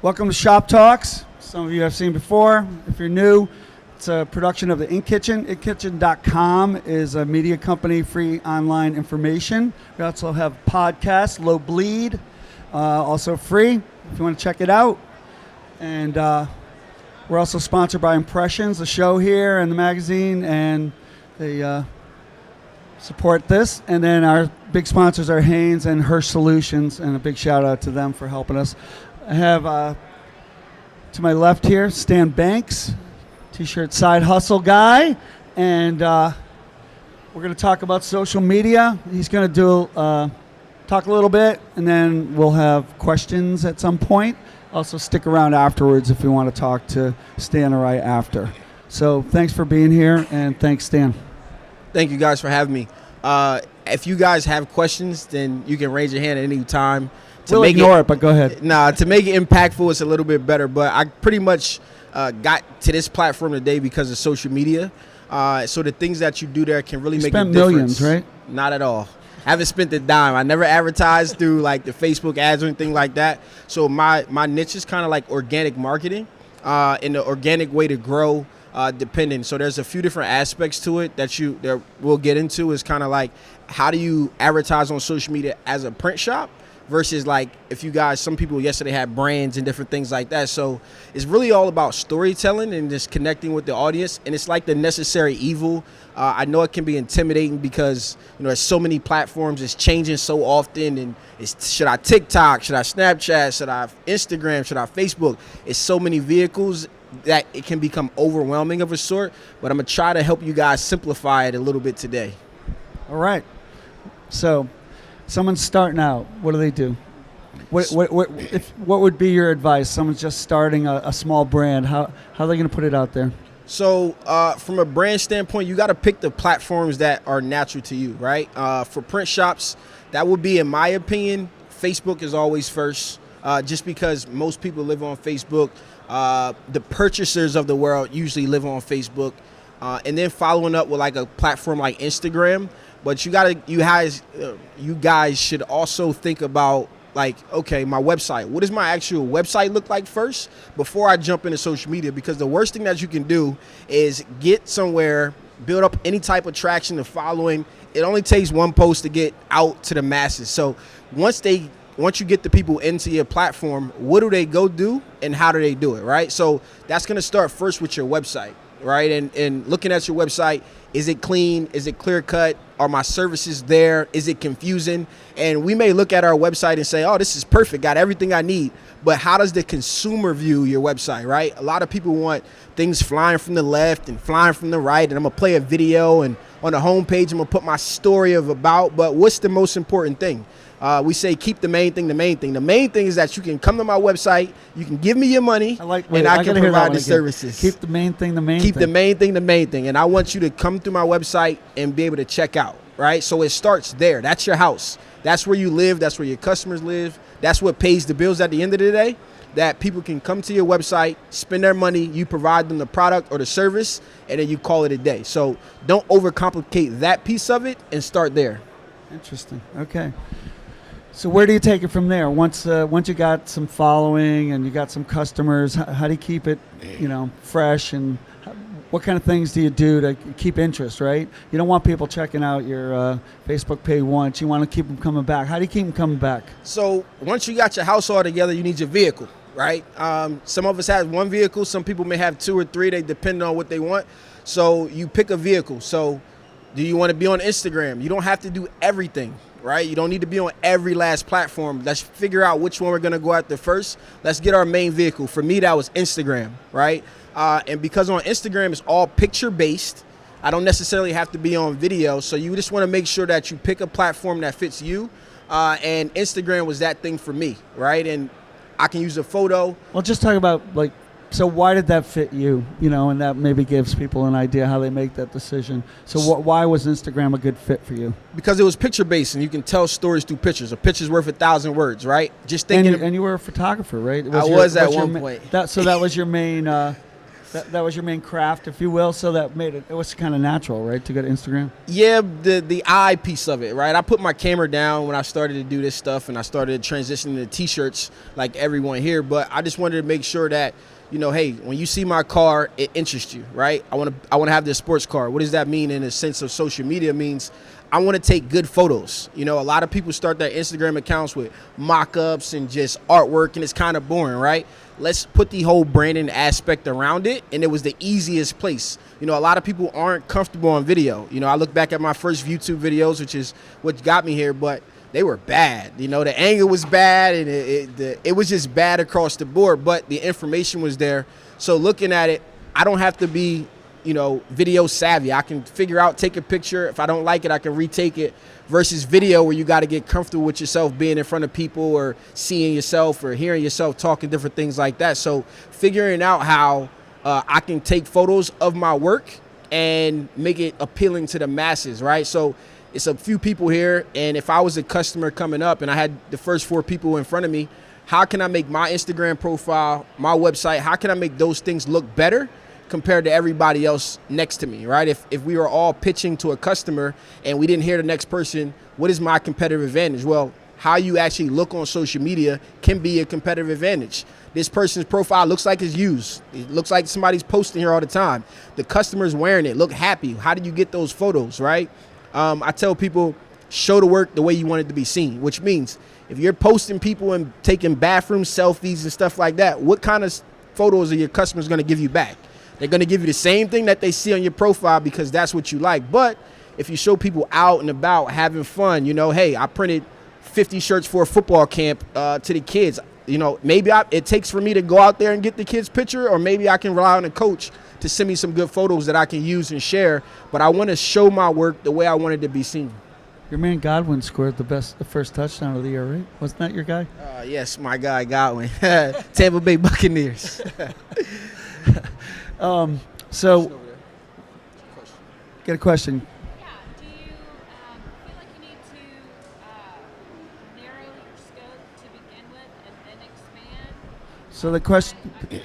Welcome to Shop Talks. Some of you have seen before. If you're new, it's a production of the In Kitchen. InKitchen.com is a media company, free online information. We also have podcasts, Low Bleed, also free if you want to check it out. And we're also sponsored by Impressions, the show here and the magazine, and they support this. And then our big sponsors are Hanes and Hirsch Solutions, and a big shout out to them for helping us. I have to my left here Stan Banks, T-shirt side hustle guy, and we're going to talk about social media. He's going to talk a little bit, and then we'll have questions at some point. Also stick around afterwards if you want to talk to Stan or I after. So thanks for being here, and thanks, Stan. Thank you guys for having me. If you guys have questions, then you can raise your hand at any time. We'll ignore it, but go ahead. To make it impactful, it's a little bit better. But I pretty much got to this platform today because of social media. So the things that you do there can really make a difference. You spent millions, right? Not at all. I haven't spent a dime. I never advertised through like the Facebook ads or anything like that. So my niche is kind of like organic marketing and the organic way to grow depending. So there's a few different aspects to it that we'll get into. Is kind of like how do you advertise on social media as a print shop versus like if you guys, some people yesterday had brands and different things like that. So it's really all about storytelling and just connecting with the audience. And it's like the necessary evil. I know it can be intimidating because there's so many platforms. It's changing so often. And should I TikTok? Should I Snapchat? Should I Instagram? Should I Facebook? It's so many vehicles that it can become overwhelming of a sort. But I'm going to try to help you guys simplify it a little bit today. All right. So someone's starting out. What do they do? What would be your advice? Someone's just starting a small brand. How are they going to put it out there? So from a brand standpoint, you got to pick the platforms that are natural to you, right? For print shops, that would be, in my opinion, Facebook is always first, just because most people live on Facebook. The purchasers of the world usually live on Facebook. And then following up with like a platform like Instagram. But you guys should also think about like, okay, my website. What does my actual website look like first before I jump into social media? Because the worst thing that you can do is get somewhere, build up any type of traction, the following. It only takes one post to get out to the masses. So once you get the people into your platform, what do they go do and how do they do it, right? So that's going to start first with your website, right? And looking at your website, is it clean? Is it clear cut? Are my services there? Is it confusing? And we may look at our website and say, oh, this is perfect, got everything I need. But how does the consumer view your website, right? A lot of people want things flying from the left and flying from the right. And I'm going to play a video, and on the homepage, I'm going to put my story of about. But what's the most important thing? We say keep the main thing the main thing. The main thing is that you can come to my website, you can give me your money, and I can provide the services. Keep the main thing the main thing. Keep the main thing the main thing. And I want you to come through my website and be able to check out, right? So it starts there. That's your house. That's where you live. That's where your customers live. That's what pays the bills at the end of the day, that people can come to your website, spend their money, you provide them the product or the service, and then you call it a day. So don't overcomplicate that piece of it and start there. Interesting. Okay. So where do you take it from there? Once you got some following and you got some customers, how do you keep it, fresh? And what kind of things do you do to keep interest, right? You don't want people checking out your Facebook page once. You want to keep them coming back. How do you keep them coming back? So once you got your house all together, you need your vehicle, right? Some of us have one vehicle. Some people may have two or three. They depend on what they want. So you pick a vehicle. So do you want to be on Instagram? You don't have to do everything. Right? You don't need to be on every last platform. Let's figure out which one we're going to go after first. Let's get our main vehicle. For me, that was Instagram, right? And because on Instagram, it's all picture-based, I don't necessarily have to be on video. So you just want to make sure that you pick a platform that fits you. And Instagram was that thing for me, right? And I can use a photo. Well, just talk about so why did that fit you? And that maybe gives people an idea how they make that decision. So why was Instagram a good fit for you? Because it was picture-based, and you can tell stories through pictures. A picture's worth 1,000 words, right? Just thinking. And you were a photographer, right? I was at one point. So that was your main That was your main craft, if you will. So that made it was kind of natural, right, to go to Instagram? Yeah, the eye piece of it, right? I put my camera down when I started to do this stuff, and I started transitioning to T-shirts like everyone here. But I just wanted to make sure that, hey, when you see my car, it interests you, right? I want to have this sports car. What does that mean in the sense of social media? It means I want to take good photos. A lot of people start their Instagram accounts with mock-ups and just artwork, and it's kind of boring, right? Let's put the whole branding aspect around it, and it was the easiest place. A lot of people aren't comfortable on video. I look back at my first YouTube videos, which is what got me here, but they were bad. The angle was bad, and it was just bad across the board, but the information was there. So looking at it, I don't have to be video savvy. I can figure out, take a picture. If I don't like it, I can retake it, versus video where you got to get comfortable with yourself being in front of people or seeing yourself or hearing yourself talking, different things like that. So figuring out how I can take photos of my work and make it appealing to the masses, right? So it's a few people here, and if I was a customer coming up and I had the first 4 people in front of me, how can I make my Instagram profile, my website, how can I make those things look better compared to everybody else next to me, right? If we were all pitching to a customer and we didn't hear the next person, what is my competitive advantage? Well, how you actually look on social media can be a competitive advantage. This person's profile looks like it's used. It looks like somebody's posting here all the time. The customer's wearing it, look happy. How do you get those photos, right? I tell people, show the work the way you want it to be seen, which means if you're posting people and taking bathroom selfies and stuff like that, what kind of photos are your customers going to give you back? They're going to give you the same thing that they see on your profile because that's what you like. But if you show people out and about having fun, hey, I printed 50 shirts for a football camp to the kids. Maybe it takes for me to go out there and get the kids' picture, or maybe I can rely on a coach to send me some good photos that I can use and share. But I want to show my work the way I want it to be seen. Your man Godwin scored the first touchdown of the year, right? Wasn't that your guy? Yes, my guy Godwin. Tampa Bay Buccaneers. So, get a question. Yeah. Do you feel like you need to narrow your scope to begin with and then expand? So the question, Trying to do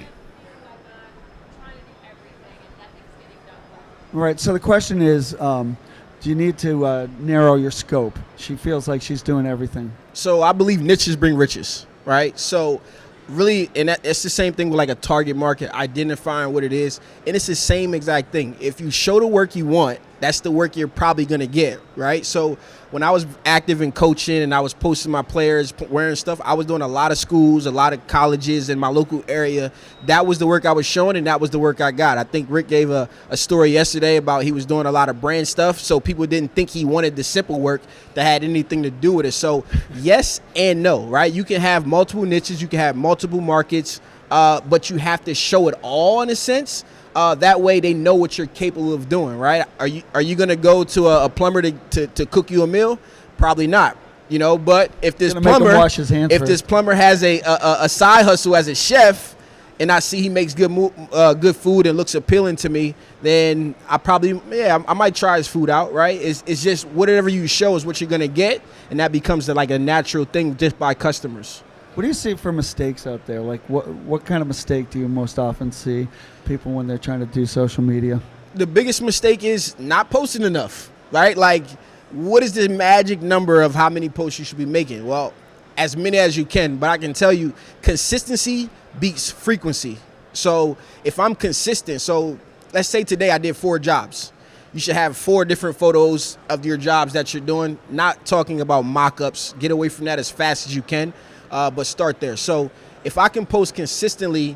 everything and nothing's getting done well. right? So the question is, do you need to narrow your scope? She feels like she's doing everything. So I believe niches bring riches, right? So really, and it's the same thing with like a target market, identifying what it is. And it's the same exact thing. If you show the work you want, that's the work you're probably going to get, right? So when I was active in coaching and I was posting my players wearing stuff, I was doing a lot of schools, a lot of colleges in my local area. That was the work I was showing, and that was the work I got. I think Rick gave a story yesterday about he was doing a lot of brand stuff, so people didn't think he wanted the simple work that had anything to do with it. So yes and no, right? You can have multiple niches, you can have multiple markets, but you have to show it all in a sense. That way they know what you're capable of doing, right? Are you going to go to a plumber to cook you a meal? Probably not, but if this plumber has a side hustle as a chef, and I see he makes good food and looks appealing to me, then I might try his food out, right? It's just whatever you show is what you're going to get, and that becomes like a natural thing just by customers. What do you see for mistakes out there? Like what kind of mistake do you most often see people when they're trying to do social media? The biggest mistake is not posting enough, right? Like, what is the magic number of how many posts you should be making? Well, as many as you can, but I can tell you consistency beats frequency. So if I'm consistent, so let's say today I did 4 jobs. You should have 4 different photos of your jobs that you're doing, not talking about mock-ups. Get away from that as fast as you can. But start there. So if I can post consistently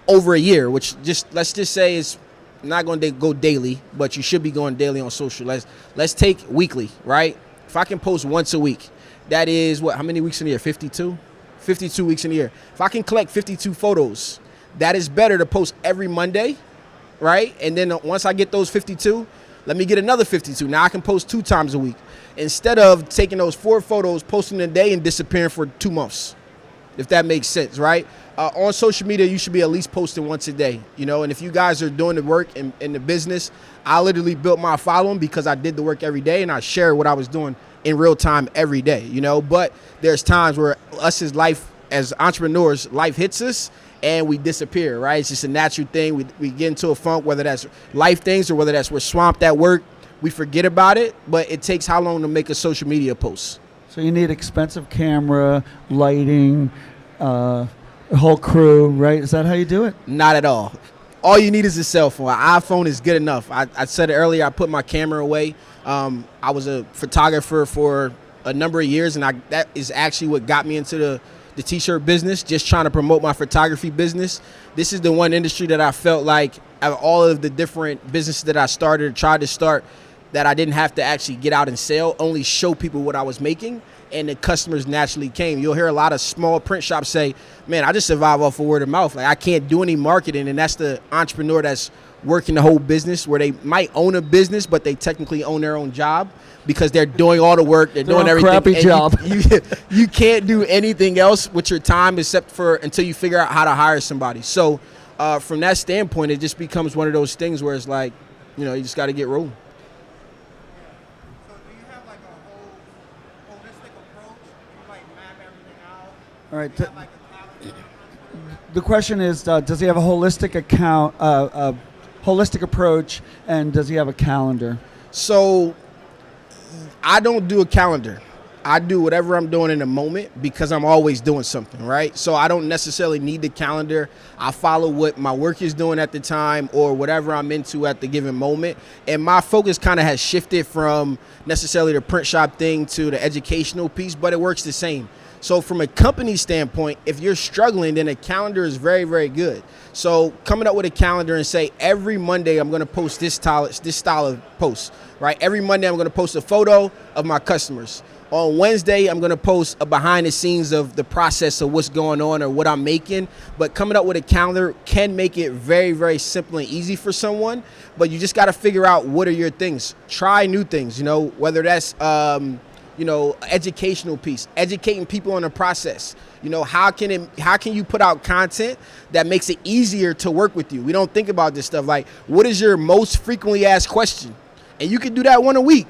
over a year, which let's just say is not going to go daily, but you should be going daily on social. Let's take weekly, right? If I can post once a week, that is how many weeks in a year? 52? 52 weeks in a year. If I can collect 52 photos, that is better to post every Monday, right? And then once I get those 52, let me get another 52. Now I can post 2 times a week, instead of taking those 4 photos, posting a day, and disappearing for 2 months, if that makes sense, right? On social media, you should be at least posting once a day, and if you guys are doing the work in the business, I literally built my following because I did the work every day, and I shared what I was doing in real time every day, but there's times where us as life as entrepreneurs, life hits us and we disappear, right? It's just a natural thing. We get into a funk, whether that's life things or whether that's we're swamped at work. We forget about it, but it takes how long to make a social media post? So you need expensive camera, lighting, a whole crew, right? Is that how you do it? Not at all. All you need is a cell phone. An iPhone is good enough. I said it earlier, I put my camera away. I was a photographer for a number of years, and that is actually what got me into the t-shirt business, just trying to promote my photography business. This is the one industry that I felt like, out of all of the different businesses that I started or tried to start, that I didn't have to actually get out and sell, only show people what I was making, and the customers naturally came. You'll hear a lot of small print shops say, man, I just survive off of word of mouth. Like, I can't do any marketing, and that's the entrepreneur that's working the whole business, where they might own a business, but they technically own their own job because they're doing all the work, they're doing everything. Crappy job. You can't do anything else with your time except for until you figure out how to hire somebody. So from that standpoint, it just becomes one of those things where it's like, you just got to get rolling. So do you have like a whole holistic approach? You like map everything out? All right. Do you have like a calendar? The question is, does he have a holistic holistic approach, and does he have a calendar? So I don't do a calendar. I do whatever I'm doing in the moment because I'm always doing something, right? So I don't necessarily need the calendar. I follow what my work is doing at the time or whatever I'm into at the given moment. And my focus kind of has shifted from necessarily the print shop thing to the educational piece, but it works the same. So from a company standpoint, if you're struggling, then a calendar is very, very good. So coming up with a calendar and say, every Monday I'm going to post this style of post, right? Every Monday I'm going to post a photo of my customers. On Wednesday, I'm going to post a behind the scenes of the process of what's going on or what I'm making. But coming up with a calendar can make it very, very simple and easy for someone. But you just got to figure out what are your things. Try new things, whether that's educational piece, educating people on the process. How can you put out content that makes it easier to work with you? We don't think about this stuff. Like, what is your most frequently asked question? And you can do that one a week.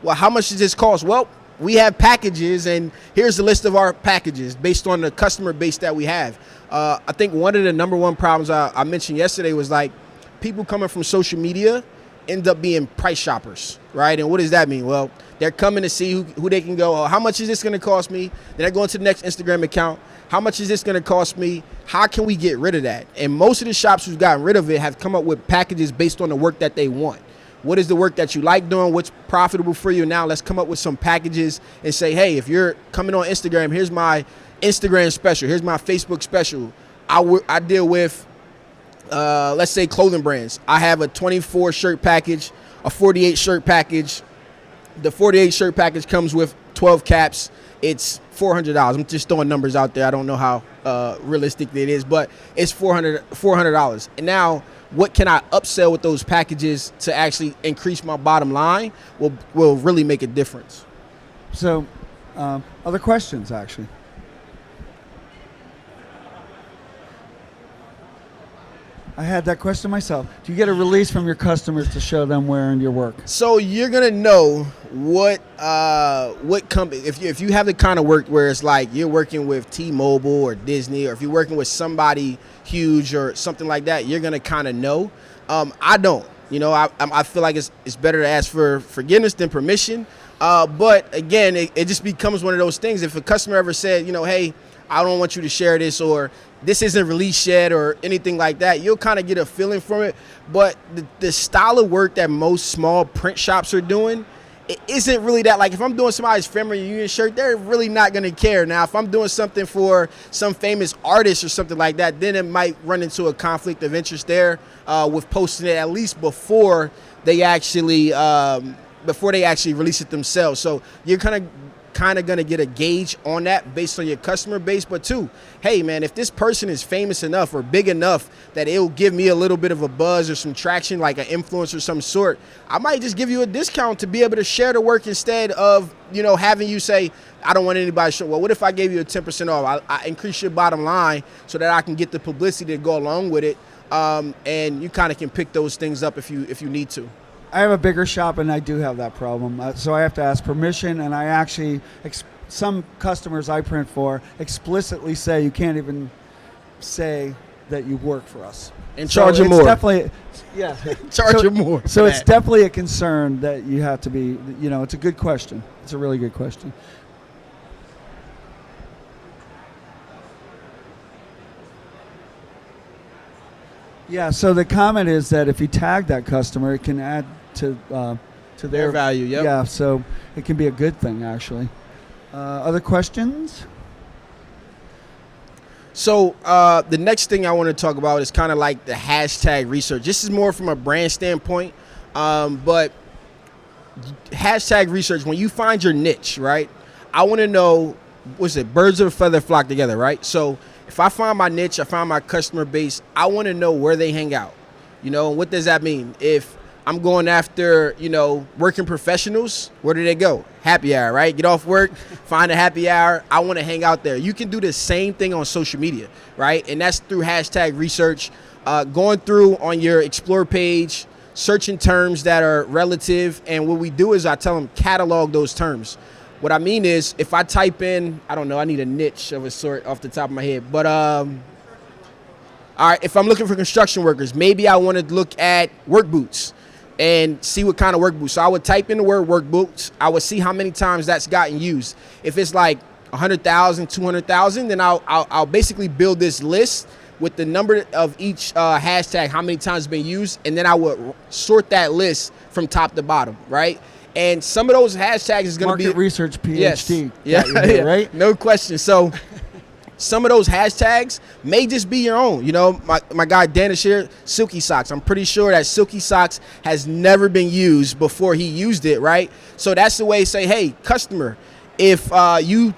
Well, how much does this cost? Well, we have packages, and here's the list of our packages based on the customer base that we have. I think one of the number one problems I mentioned yesterday was like people coming from social media end up being price shoppers, right? And what does that mean? Well, they're coming to see who they can go, oh, how much is this going to cost me? Then they're going to the next Instagram account. How much is this going to cost me? How can we get rid of that? And most of the shops who've gotten rid of it have come up with packages based on the work that they want. What is the work that you like doing? What's profitable for you? Now let's come up with some packages and say, hey, if you're coming on Instagram, here's my Instagram special. Here's my Facebook special. I deal with, let's say, clothing brands. I have a 24 shirt package, a 48 shirt package. The 48 shirt package comes with 12 caps. It's $400. I'm just throwing numbers out there. I don't know how realistic it is, but it's $400. And now, what can I upsell with those packages to actually increase my bottom line will really make a difference. So, other questions, actually? I had that question myself. Do you get a release from your customers to show them wearing your work? So you're gonna know what company, if you have the kind of work where it's like you're working with T-Mobile or Disney, or if you're working with somebody huge or something like that, you're gonna kind of know. I don't. I feel like it's better to ask for forgiveness than permission. But again, it just becomes one of those things. If a customer ever said, hey, I don't want you to share this, or this isn't released yet, or anything like that, you'll kind of get a feeling from it. But the style of work that most small print shops are doing, it isn't really that. Like, if I'm doing somebody's family reunion shirt, they're really not going to care. Now, if I'm doing something for some famous artist or something like that, then it might run into a conflict of interest there with posting it at least before they actually release it themselves. So you're kind of going to get a gauge on that based on your customer base. But two, hey man, if this person is famous enough or big enough that it'll give me a little bit of a buzz or some traction, like an influencer of some sort, I might just give you a discount to be able to share the work instead of, having you say, I don't want anybody to show. Well, what if I gave you a 10% off? I increase your bottom line so that I can get the publicity to go along with it. And you kind of can pick those things up if you need to. I have a bigger shop, and I do have that problem. So I have to ask permission, and I actually some customers I print for explicitly say you can't even say that you work for us. And charge them more. Definitely, yeah. Charge them more. So for it's that. definitely a concern that you have to be, it's a good question. It's a really good question. Yeah, so the comment is that if you tag that customer, it can add to Their value, yep. Yeah, so it can be a good thing, actually. Other questions? So the next thing I want to talk about is kind of like the hashtag research. This is more from a brand standpoint, but hashtag research, when you find your niche, right, I want to know, what's it, birds of a feather flock together, right? So if I find my niche, I find my customer base, I want to know where they hang out. What does that mean? If I'm going after, working professionals, where do they go? Happy hour, right? Get off work, find a happy hour. I want to hang out there. You can do the same thing on social media, right? And that's through hashtag research, going through on your Explore page, searching terms that are relative. And what we do is I tell them catalog those terms. What I mean is if I type in, I don't know, I need a niche of a sort off the top of my head. But all right, if I'm looking for construction workers, maybe I want to look at work boots and see what kind of work boots. So I would type in the word work boots. I would see how many times that's gotten used. If it's like 100,000, 200,000, then I'll basically build this list with the number of each hashtag, how many times it's been used, and then I would sort that list from top to bottom, right? And some of those hashtags is going to be market research PhD. Yes. Yeah, Yeah. right? No question. So some of those hashtags may just be your own. My guy Danish here, Silky Socks. I'm pretty sure that Silky Socks has never been used before he used it, right? So that's the way to say, hey, customer, if you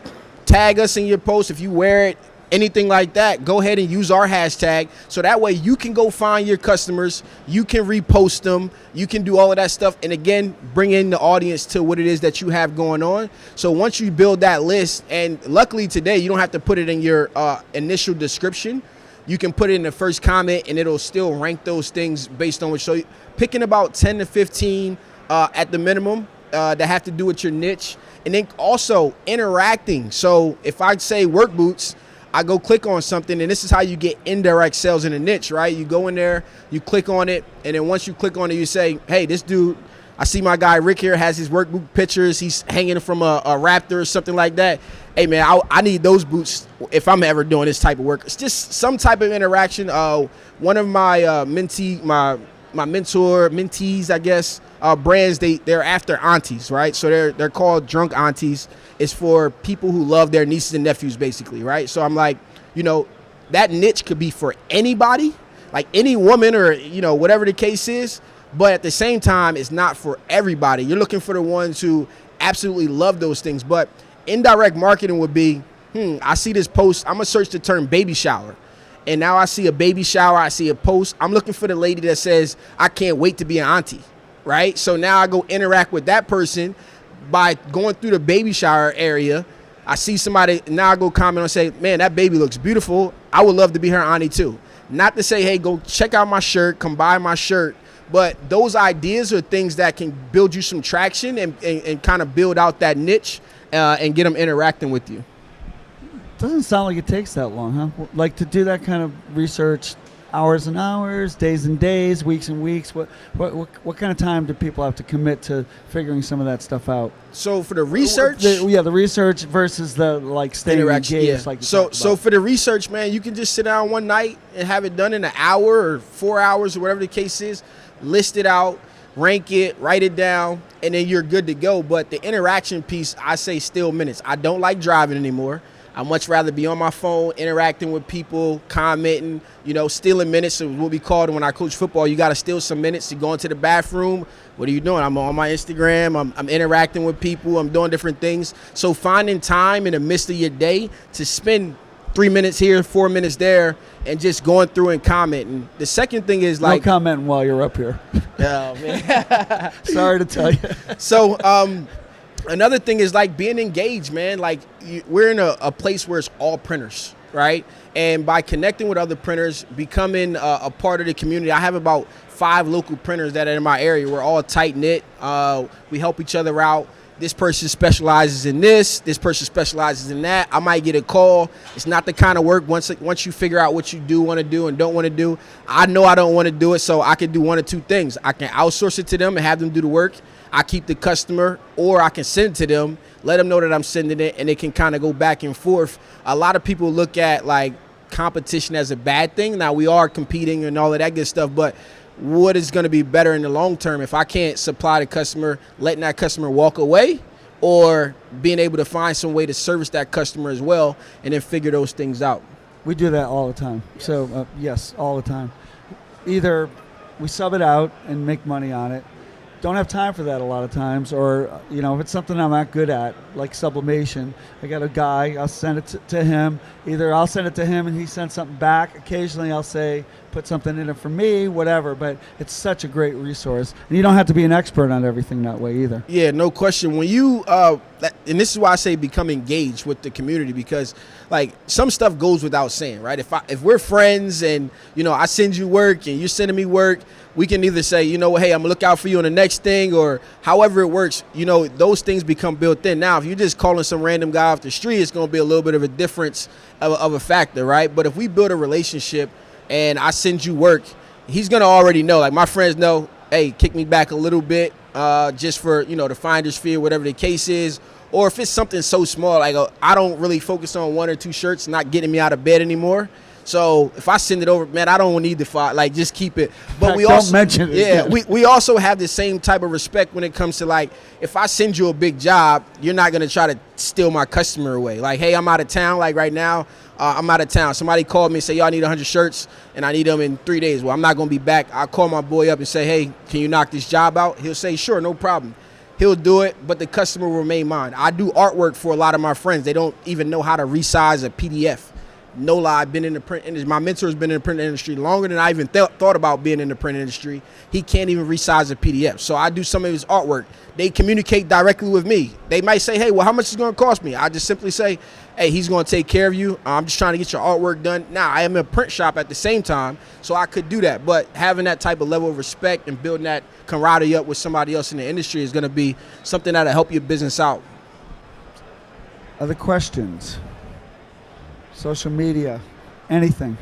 tag us in your post, if you wear it, anything like that, go ahead and use our hashtag. So that way you can go find your customers, you can repost them, you can do all of that stuff. And again, bring in the audience to what it is that you have going on. So once you build that list, and luckily today, you don't have to put it in your initial description. You can put it in the first comment and it'll still rank those things based on what. So picking about 10 to 15 at the minimum that have to do with your niche. And then also interacting. So if I say work boots, I go click on something, and this is how you get indirect sales in a niche, right? You go in there, you click on it, and then once you click on it, you say, hey, this dude, I see my guy Rick here has his work boot pictures. He's hanging from a Raptor or something like that. Hey, man, I need those boots if I'm ever doing this type of work. It's just some type of interaction. One of my mentees, I guess, brands, they're after aunties, right? So they're called drunk aunties. It's for people who love their nieces and nephews, basically, right? So I'm like, that niche could be for anybody, like any woman or, whatever the case is. But at the same time, it's not for everybody. You're looking for the ones who absolutely love those things. But indirect marketing would be, I see this post. I'm going to search the term baby shower. And now I see a baby shower. I see a post. I'm looking for the lady that says, I can't wait to be an auntie, right? So now I go interact with that person by going through the baby shower area. I see somebody, now I go comment and say, man, that baby looks beautiful. I would love to be her auntie too. Not to say, hey, go check out my shirt, come buy my shirt. But those ideas are things that can build you some traction and kind of build out that niche and get them interacting with you. Doesn't sound like it takes that long, huh? Like to do that kind of research, hours and hours, days and days, weeks and weeks. What kind of time do people have to commit to figuring some of that stuff out? So for the research, the research versus the staying engaged. Yeah. Like so for the research, man, you can just sit down one night and have it done in an hour or 4 hours or whatever the case is. List it out, rank it, write it down, and then you're good to go. But the interaction piece, I say still minutes. I don't like driving anymore. I much rather be on my phone, interacting with people, commenting, stealing minutes of what we call it when I coach football. You got to steal some minutes to go into the bathroom. What are you doing? I'm on my Instagram. I'm interacting with people. I'm doing different things. So finding time in the midst of your day to spend 3 minutes here, 4 minutes there, and just going through and commenting. The second thing is no commenting while you're up here. Oh, man. Sorry to tell you. So, another thing is being engaged, man. We're in a place where it's all printers, right? And by connecting with other printers, becoming a part of the community. I have about 5 local printers that are in my area. We're all tight knit. We help each other out. this person specializes in this person specializes in that. I might get a call. It's not the kind of work once you figure out what you do want to do and don't want to do. I know I don't want to do it, so I can do one of two things. I can outsource it to them and have them do the work. I keep the customer, or I can send it to them, let them know that I'm sending it, and it can kind of go back and forth. A lot of people look at like competition as a bad thing. Now, we are competing and all of that good stuff, but what is going to be better in the long term if I can't supply the customer, letting that customer walk away, or being able to find some way to service that customer as well and then figure those things out? We do that all the time. So, yes, all the time. Either we sub it out and make money on it. Don't have time for that a lot of times. Or, if it's something I'm not good at, like sublimation, I got a guy, I'll send it to him. Either I'll send it to him and he sends something back. Occasionally I'll say, put something in it for me, whatever. But it's such a great resource. And you don't have to be an expert on everything that way either. Yeah, no question. When you, and this is why I say become engaged with the community, because like some stuff goes without saying, right? If we're friends and, I send you work and you're sending me work, we can either say, hey, I'm gonna look out for you on the next thing, or however it works, those things become built in. Now, if you're just calling some random guy off the street, it's gonna be a little bit of a difference of a factor, right? But if we build a relationship and I send you work, he's gonna already know, like my friends know, hey, kick me back a little bit, just for, the finder's fee or whatever the case is. Or if it's something so small, like I don't really focus on 1 or 2 shirts, not getting me out of bed anymore. So if I send it over, man, I don't need the file. Like, just keep it. But we also mention it. Yeah, we also have the same type of respect when it comes to, like, if I send you a big job, you're not gonna try to steal my customer away. Like, hey, I'm out of town. Like right now, I'm out of town. Somebody called me and say, y'all need 100 shirts, and I need them in 3 days. Well, I'm not gonna be back. I'll call my boy up and say, hey, can you knock this job out? He'll say, sure, no problem. He'll do it, but the customer will remain mine. I do artwork for a lot of my friends. They don't even know how to resize a PDF. No lie, I've been in the print industry. My mentor's been in the print industry longer than I even thought about being in the print industry. He can't even resize a PDF. So I do some of his artwork. They communicate directly with me. They might say, hey, well, how much is it going to cost me? I just simply say, hey, he's going to take care of you. I'm just trying to get your artwork done. Now, I am in a print shop at the same time, so I could do that. But having that type of level of respect and building that camaraderie up with somebody else in the industry is going to be something that'll help your business out. Other questions? Social media, anything?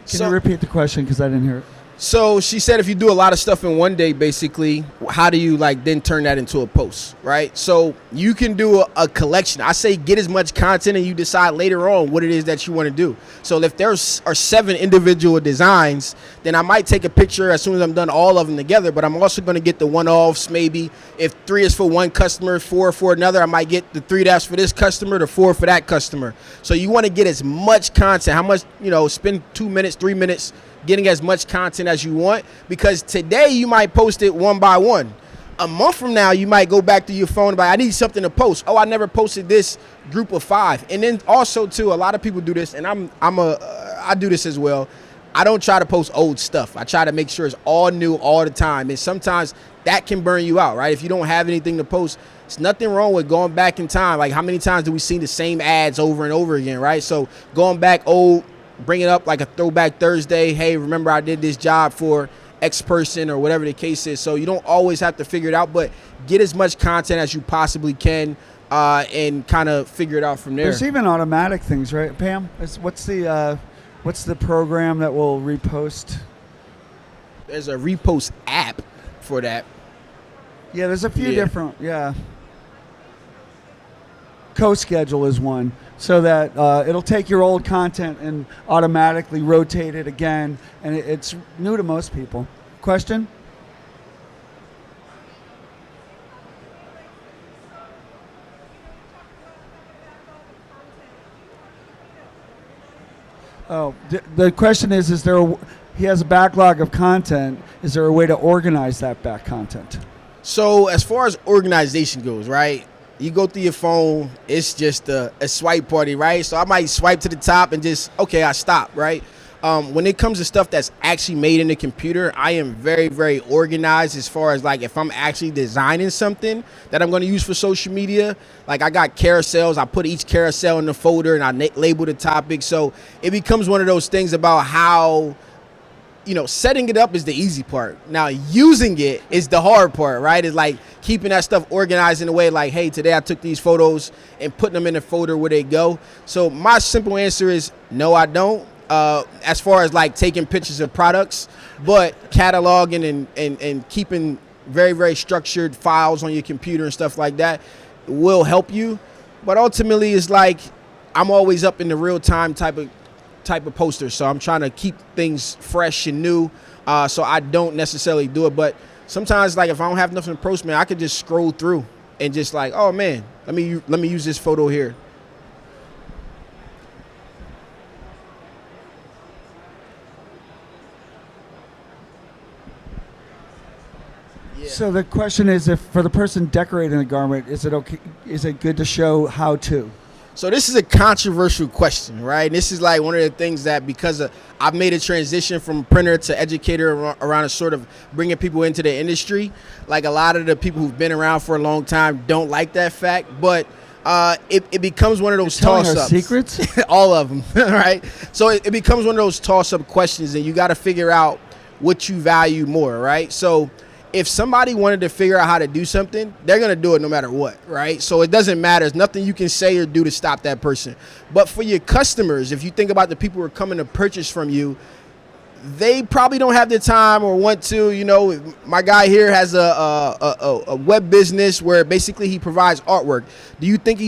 Can you repeat the question, because I didn't hear it? So she said, if you do a lot of stuff in one day, basically, how do you then turn that into a post, right? So you can do a collection. I say get as much content and you decide later on what it is that you want to do. So if there are 7 individual designs, then I might take a picture as soon as I'm done all of them together, but I'm also going to get the one-offs maybe. If 3 is for one customer, 4 for another, I might get the 3 that's for this customer, the 4 for that customer. So you want to get as much content, how much, spend 2 minutes, 3 minutes getting as much content as you want, because today you might post it one by one. A month from now, you might go back to your phone and be like, I need something to post. Oh, I never posted this group of 5. And then also too, a lot of people do this, and I do this as well. I don't try to post old stuff. I try to make sure it's all new all the time. And sometimes that can burn you out, right? If you don't have anything to post, it's nothing wrong with going back in time. Like, how many times do we see the same ads over and over again, right? So going back old, bring it up like a throwback Thursday. Hey, remember I did this job for X person or whatever the case is. So you don't always have to figure it out, but get as much content as you possibly can and kind of figure it out from there. There's even automatic things, right, Pam? What's the program that will repost? There's a repost app for that. Yeah, there's a few different, Co-schedule is one, so that it'll take your old content and automatically rotate it again, and it's new to most people. Question? Oh, the question is he has a backlog of content. Is there a way to organize that back content? So as far as organization goes, right? You go through your phone, it's just a swipe party, right? So I might swipe to the top and just, okay, I stop, right? When it comes to stuff that's actually made in the computer, I am very, very organized as far as like if I'm actually designing something that I'm going to use for social media. Like I got carousels, I put each carousel in the folder and I label the topic. So it becomes one of those things about how, setting it up is the easy part. Now using it is the hard part, right? It's like keeping that stuff organized in a way like, hey, today I took these photos and putting them in a folder where they go. So my simple answer is no, I don't. As far as like taking pictures of products, but cataloging and keeping very, very structured files on your computer and stuff like that will help you. But ultimately it's like I'm always up in the real time type of poster. So I'm trying to keep things fresh and new. So I don't necessarily do it. But sometimes like if I don't have nothing to post, man, I could just scroll through and just like, oh man, let me use this photo here. So the question is, if for the person decorating the garment, is it good to show how to? So this is a controversial question, right? This is like one of the things that because I've made a transition from printer to educator around a sort of bringing people into the industry. Like a lot of the people who've been around for a long time don't like that fact, but it becomes one of those toss-ups. Secrets? All of them, right? So it becomes one of those toss-up questions, and you got to figure out what you value more, right? So if somebody wanted to figure out how to do something, they're going to do it no matter what, right? So it doesn't matter. There's nothing you can say or do to stop that person. But for your customers, if you think about the people who are coming to purchase from you, they probably don't have the time or want to. My guy here has a web business where basically he provides artwork. Do you think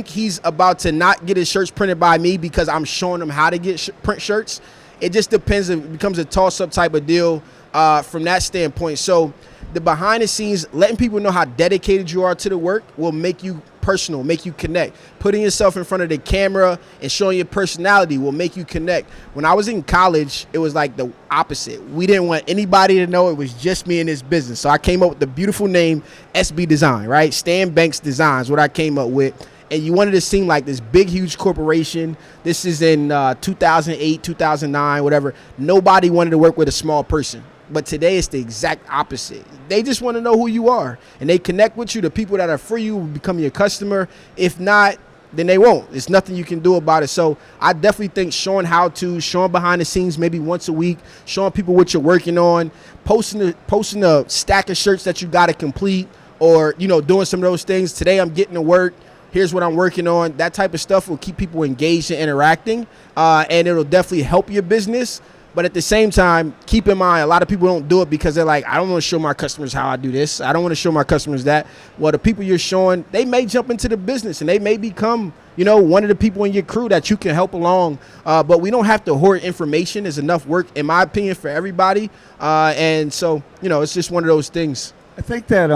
he's about to not get his shirts printed by me because I'm showing him how to get print shirts? It just depends. It becomes a toss-up type of deal from that standpoint. So the behind the scenes, letting people know how dedicated you are to the work will make you personal, make you connect. Putting yourself in front of the camera and showing your personality will make you connect. When I was in college, it was like the opposite. We didn't want anybody to know. It was just me in this business. So I came up with the beautiful name SB Design, right? Stan Banks Designs, what I came up with. And you wanted to seem like this big, huge corporation. This is in 2008, 2009, whatever. Nobody wanted to work with a small person. But today it's the exact opposite. They just want to know who you are, and they connect with you. The people that are for you will become your customer. If not, then they won't. There's nothing you can do about it. So I definitely think showing how to, showing behind the scenes maybe once a week, showing people what you're working on, posting a stack of shirts that you got to complete, or doing some of those things. Today I'm getting to work. Here's what I'm working on. That type of stuff will keep people engaged and interacting, and it'll definitely help your business. But at the same time, keep in mind, a lot of people don't do it because they're like, I don't want to show my customers how I do this. I don't want to show my customers that. Well, the people you're showing, they may jump into the business and they may become, one of the people in your crew that you can help along. But we don't have to hoard information. There's enough work, in my opinion, for everybody. And so, it's just one of those things. I think that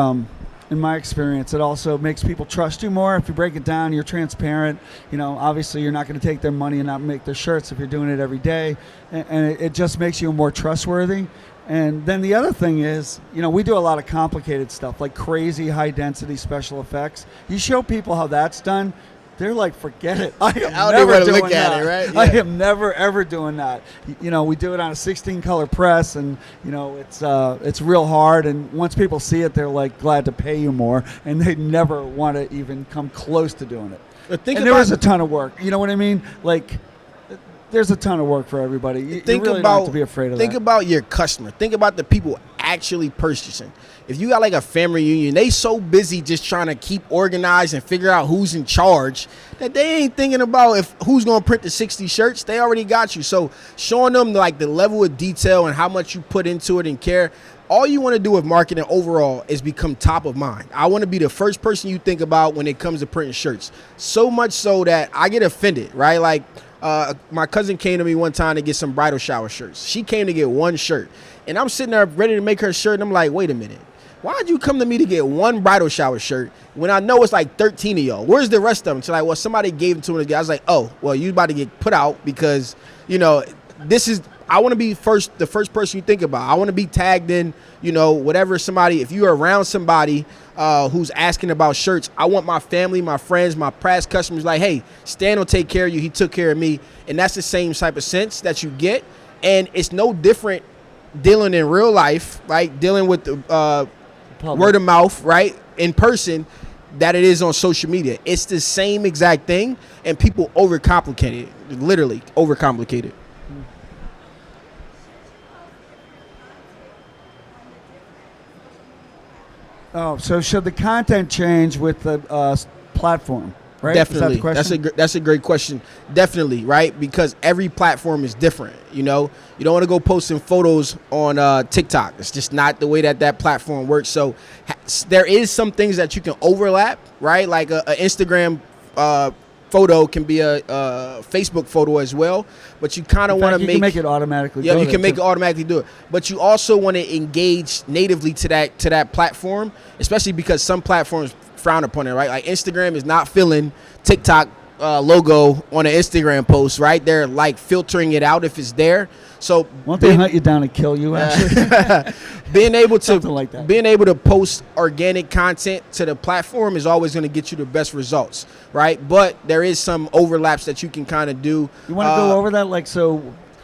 in my experience, it also makes people trust you more. If you break it down, you're transparent. Obviously you're not going to take their money and not make their shirts if you're doing it every day. And it just makes you more trustworthy. And then the other thing is, we do a lot of complicated stuff, like crazy high density special effects. You show people how that's done, they're like, forget it. I don't am never even doing look that. at it, right? Yeah. I am never ever doing that. We do it on a 16 color press, and it's real hard. And once people see it, they're like glad to pay you more, and they never want to even come close to doing it. But there is a ton of work. You know what I mean? Like, there's a ton of work for everybody. You really don't have to be afraid of that. Think about your customer. Think about the people actually purchasing. If you got like a family reunion, they so busy just trying to keep organized and figure out who's in charge that they ain't thinking about who's going to print the 60 shirts. They already got you. So showing them like the level of detail and how much you put into it and care. All you want to do with marketing overall is become top of mind. I want to be the first person you think about when it comes to printing shirts. So much so that I get offended, right? Like my cousin came to me one time to get some bridal shower shirts. She came to get one shirt, and I'm sitting there ready to make her shirt, and I'm like, wait a minute. Why'd you come to me to get one bridal shower shirt when I know it's like 13 of y'all? Where's the rest of them? She's like, well, somebody gave them to me. I was like, oh, well, you about to get put out because, this is, I want to be the first person you think about. I want to be tagged in, whatever somebody, if you're around somebody who's asking about shirts, I want my family, my friends, my past customers like, hey, Stan will take care of you. He took care of me. And that's the same type of sense that you get. And it's no different dealing in real life, right? Dealing with the word of mouth, right? In person, that it is on social media. It's the same exact thing, and people overcomplicate it, literally overcomplicate it. Oh, so should the content change with the platform? Right? Definitely. Is that the question? That's a great question. Definitely, right? Because every platform is different. You know, you don't want to go posting photos on TikTok. It's just not the way that platform works. So there is some things that you can overlap, right? Like a Instagram photo can be a Facebook photo as well. But you kind of want to You can make it automatically. Yeah, go you there, can make too. it automatically do it. But you also want to engage natively to that platform, especially because some platforms frown upon it, right? Like Instagram is not feeling TikTok logo on an Instagram post, right? They're like filtering it out if it's there. So Won't they hunt you down and kill you? Actually, being able to Something like that. being able to post organic content to the platform is always going to get you the best results, right? But there is some overlaps that you can kind of do. you want to go over that? Like, so,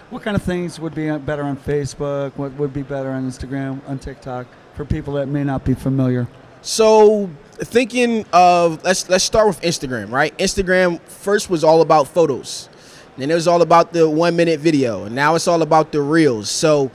what kind of things would be better on Facebook? What would be better on Instagram, on TikTok, for people that may not be familiar? So thinking of let's start with Instagram, right? Instagram first was all about photos. Then it was all about the 1 minute video. And now it's all about the reels. So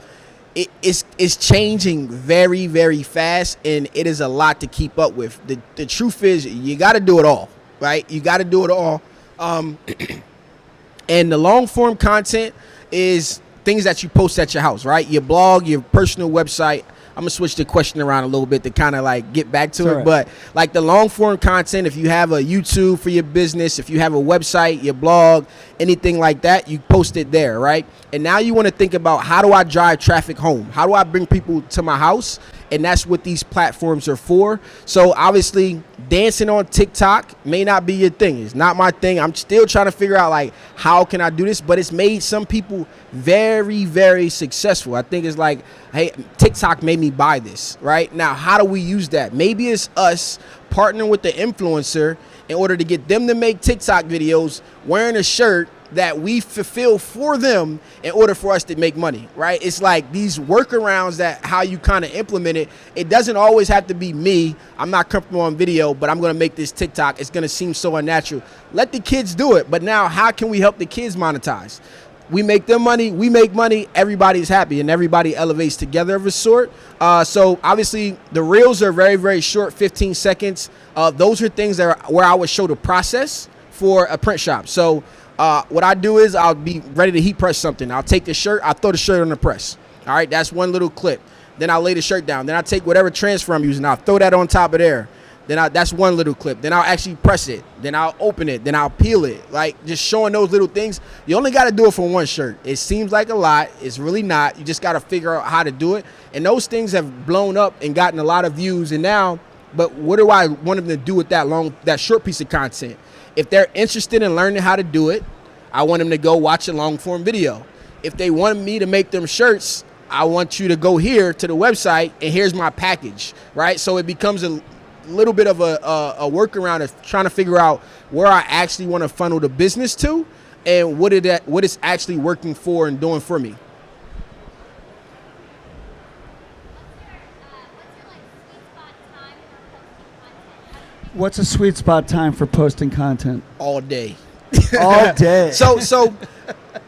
it's changing very, very fast, and it is a lot to keep up with. The truth is you got to do it all, right? You got to do it all. And the long form content is things that you post at your house, right? Your blog, your personal website. I'm gonna switch the question around a little bit to kind of like get back to it. Right. But like the long form content, if you have a YouTube for your business, if you have a website, your blog, anything like that, you post it there, right? And now you want to think about, how do I drive traffic home? How do I bring people to my house? And that's what these platforms are for. So obviously dancing on TikTok may not be your thing. It's not my thing. I'm still trying to figure out like, how can I do this? But it's made some people very, very successful. I think it's like, hey, TikTok made me buy this, right? Now, how do we use that? Maybe it's us partnering with the influencer in order to get them to make TikTok videos wearing a shirt that we fulfill for them in order for us to make money, right? It's like these workarounds that how you kind of implement it. It doesn't always have to be me. I'm not comfortable on video, but I'm going to make this TikTok. It's going to seem so unnatural. Let the kids do it. But now how can we help the kids monetize? We make them money, we make money, everybody's happy, and everybody elevates together of a sort. So obviously the reels are very, very short, 15 seconds. Those are things that are where I would show the process for a print shop. So what I do is I'll be ready to heat press something. I'll take the shirt, I'll throw the shirt on the press. All right, that's one little clip. Then I'll lay the shirt down. Then I'll take whatever transfer I'm using, I'll throw that on top of there. Then that's one little clip. Then I'll actually press it. Then I'll open it. Then I'll peel it. Like, just showing those little things. You only got to do it for one shirt. It seems like a lot. It's really not. You just got to figure out how to do it. And those things have blown up and gotten a lot of views. And now, but what do I want them to do with that short piece of content? If they're interested in learning how to do it, I want them to go watch a long form video. If they want me to make them shirts, I want you to go here to the website and here's my package, right? So it becomes a little bit of a workaround of trying to figure out where I actually want to funnel the business to and what it's actually working for and doing for me. What's a sweet spot time for posting content? All day. All day. So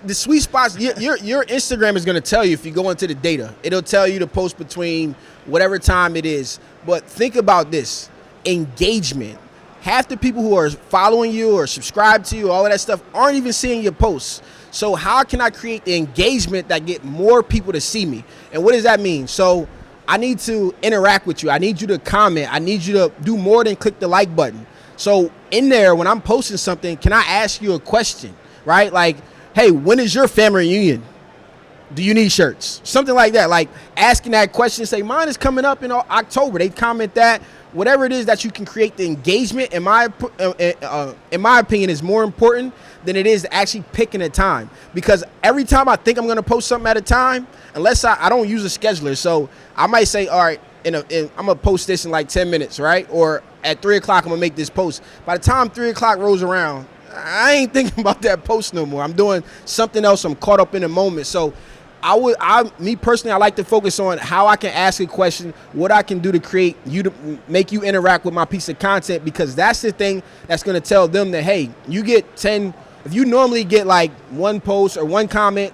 the sweet spots, your Instagram is going to tell you if you go into the data. It'll tell you to post between whatever time it is. But think about this, engagement. Half the people who are following you or subscribed to you, all of that stuff, aren't even seeing your posts. So how can I create the engagement that get more people to see me? And what does that mean? So I need to interact with you. I need you to comment. I need you to do more than click the like button. So in there, when I'm posting something, can I ask you a question, right? Like, hey, when is your family reunion? Do you need shirts? Something like that. Like asking that question, say, mine is coming up in October. They comment that. Whatever it is that you can create the engagement, in my opinion, is more important than it is actually picking a time. Because every time I think I'm going to post something at a time, unless I don't use a scheduler. So I might say, all right, I'm going to post this in like 10 minutes, right? Or at 3 o'clock, I'm going to make this post. By the time 3 o'clock rolls around, I ain't thinking about that post no more. I'm doing something else. I'm caught up in the moment. So Me personally, I like to focus on how I can ask a question, what I can do to create you, to make you interact with my piece of content, because that's the thing that's going to tell them that, hey, you get 10, if you normally get like one post or one comment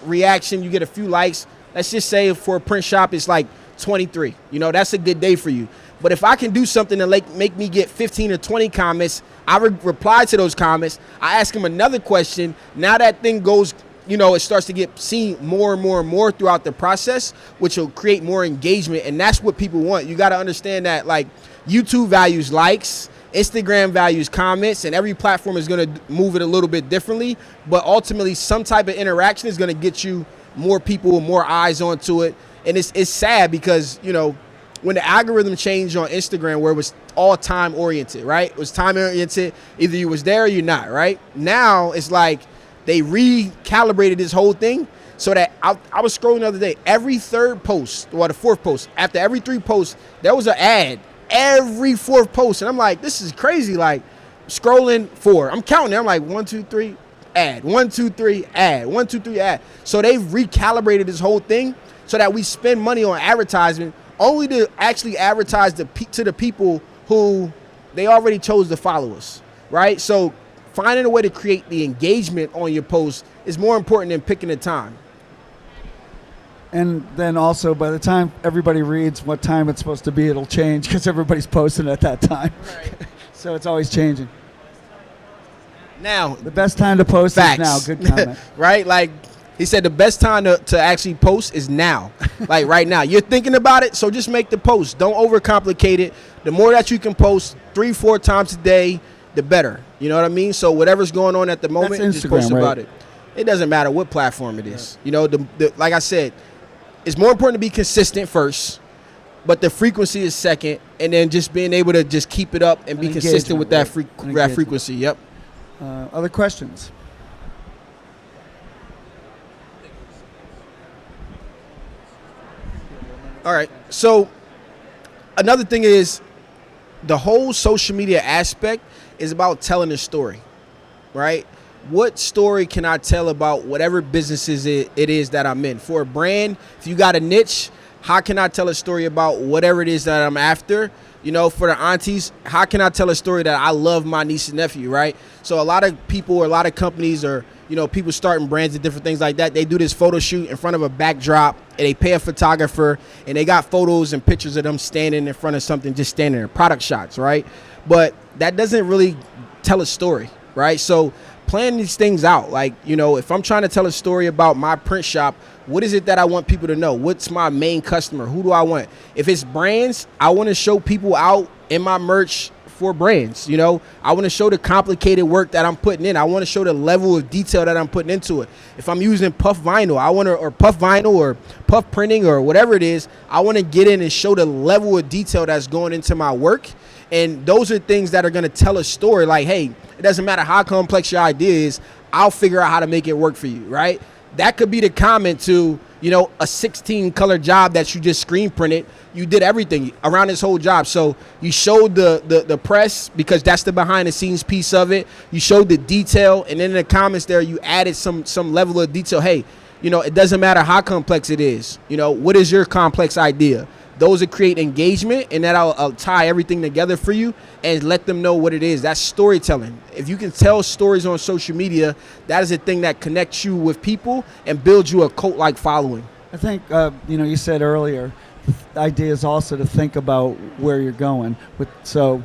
reaction, you get a few likes. Let's just say for a print shop, it's like 23. That's a good day for you. But if I can do something to make me get 15 or 20 comments, I reply to those comments. I ask them another question. Now that thing goes, it starts to get seen more and more and more throughout the process, which will create more engagement. And that's what people want. You got to understand that, like, YouTube values likes, Instagram values comments, and every platform is going to move it a little bit differently. But ultimately, some type of interaction is going to get you more people, more eyes onto it. And it's sad because, when the algorithm changed on Instagram, where it was all time oriented, right? It was time oriented. Either you was there or you're not, right? Now it's like they recalibrated this whole thing so that I was scrolling the other day. Every third post, or the fourth post, after every 3 posts, there was an ad. Every fourth post. And I'm like, this is crazy. Like, scrolling 4. I'm counting. I'm like, 1, 2, 3, ad. 1, 2, 3, ad. 1, 2, 3, ad. So they've recalibrated this whole thing so that we spend money on advertisement only to actually advertise to the people who they already chose to follow us, right? So finding a way to create the engagement on your post is more important than picking a time. And then also, by the time everybody reads what time it's supposed to be, it'll change because everybody's posting at that time. Right. So it's always changing. Now, The best time to post facts. is now. Good comment. Right? Like he said, the best time to actually post is now. Like right now. You're thinking about it, so just make the post. Don't overcomplicate it. The more that you can post 3-4 times a day, the better. You know what I mean? So whatever's going on at the moment, That's just post Instagram, about right? it. It doesn't matter what platform it is. Like I said, it's more important to be consistent first, but the frequency is second, and then just being able to just keep it up and be consistent with that frequency. Yep. Other questions? All right. So another thing is the whole social media aspect is about telling a story, right? What story can I tell about whatever businesses it is that I'm in? For a brand, if you got a niche, how can I tell a story about whatever it is that I'm after? For the aunties, how can I tell a story that I love my niece and nephew, right? So a lot of people or a lot of companies or, people starting brands and different things like that, they do this photo shoot in front of a backdrop and they pay a photographer and they got photos and pictures of them standing in front of something, just standing there, product shots, right? But that doesn't really tell a story, right? So plan these things out. Like, if I'm trying to tell a story about my print shop, what is it that I want people to know? What's my main customer? Who do I want? If it's brands, I want to show people out in my merch for brands. I want to show the complicated work that I'm putting in. I want to show the level of detail that I'm putting into it. If I'm using puff vinyl, or puff vinyl or puff printing or whatever it is, I want to get in and show the level of detail that's going into my work. And those are things that are going to tell a story. Like, hey, it doesn't matter how complex your idea is, I'll figure out how to make it work for you, right? That could be the comment to, a 16 color job that you just screen printed. You did everything around this whole job. So you showed the press, because that's the behind the scenes piece of it. You showed the detail, and then in the comments there, you added some level of detail. Hey, it doesn't matter how complex it is. What is your complex idea? Those that create engagement, and that I'll tie everything together for you and let them know what it is. That's storytelling. If you can tell stories on social media, that is a thing that connects you with people and builds you a cult-like following. I think, you said earlier, the idea is also to think about where you're going. So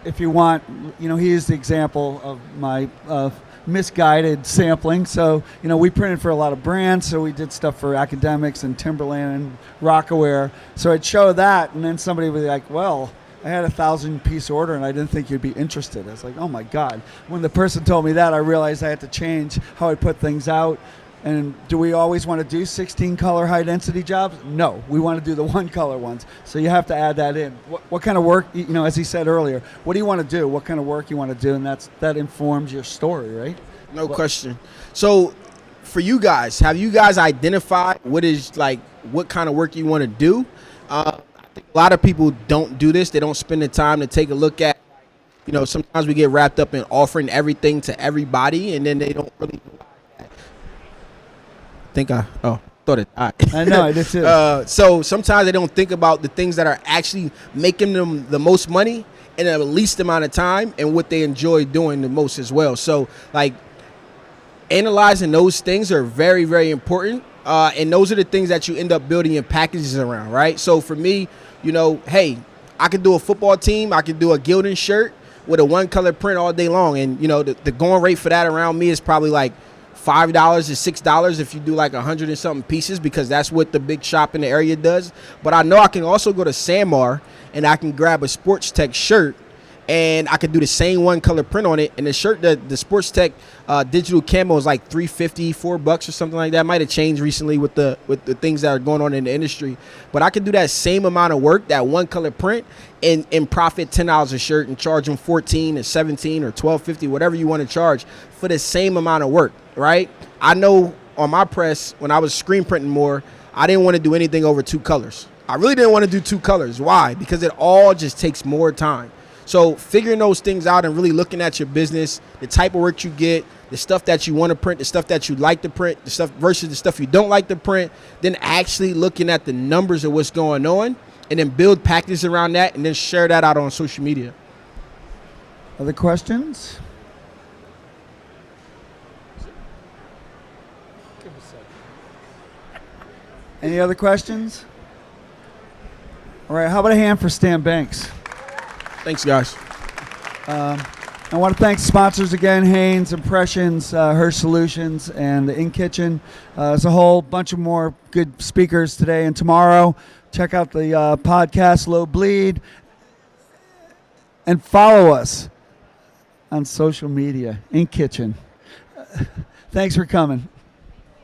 if you want, he used the example of my misguided sampling. So, we printed for a lot of brands, so we did stuff for academics and Timberland and Rockaware. So I'd show that, and then somebody would be like, well, I had a 1,000-piece order and I didn't think you'd be interested. I was like, oh my God. When the person told me that, I realized I had to change how I put things out. And do we always want to do 16-color high-density jobs? No, we want to do the one-color ones. So you have to add that in. What kind of work, as he said earlier, what do you want to do? What kind of work you want to do? And that informs your story, right? No question. So for you guys, have you guys identified what kind of work you want to do? I think a lot of people don't do this. They don't spend the time to take a look at, sometimes we get wrapped up in offering everything to everybody, and then they don't really Thought it. All right. I know, I did too. So sometimes they don't think about the things that are actually making them the most money in the least amount of time and what they enjoy doing the most as well. So like analyzing those things are very, very important. And those are the things that you end up building your packages around, right? So for me, you know, hey, I could do a football team. I could do a Gildan shirt with a one color print all day long. And, you know, the going rate for that around me is probably like $5 to $6 if you do like 100 and something pieces, because that's what the big shop in the area does. But I know I can also go to Samar and I can grab a Sports Tech shirt and I could do the same one color print on it. And the shirt, the Sports Tech digital camo is like $3.50, $4 or something like that. Might have changed recently with the things that are going on in the industry. But I could do that same amount of work, that one color print, and profit $10 a shirt and charge them $14 or $17 or $12.50, whatever you want to charge for the same amount of work, right? I know on my press, when I was screen printing more, I didn't want to do anything over 2 colors. I really didn't want to do 2 colors. Why? Because it all just takes more time. So figuring those things out and really looking at your business, the type of work you get, the stuff that you want to print, the stuff that you like to print, the stuff versus the stuff you don't like to print, then actually looking at the numbers of what's going on and then build packages around that and then share that out on social media. Other questions? Any other questions? All right, how about a hand for Stan Banks? Thanks, guys. I want to thank the sponsors again, Hanes, Impressions, Hirsch Solutions, and the In Kitchen. There's a whole bunch of more good speakers today and tomorrow. Check out the podcast, Low Bleed, and follow us on social media, In Kitchen. Thanks for coming.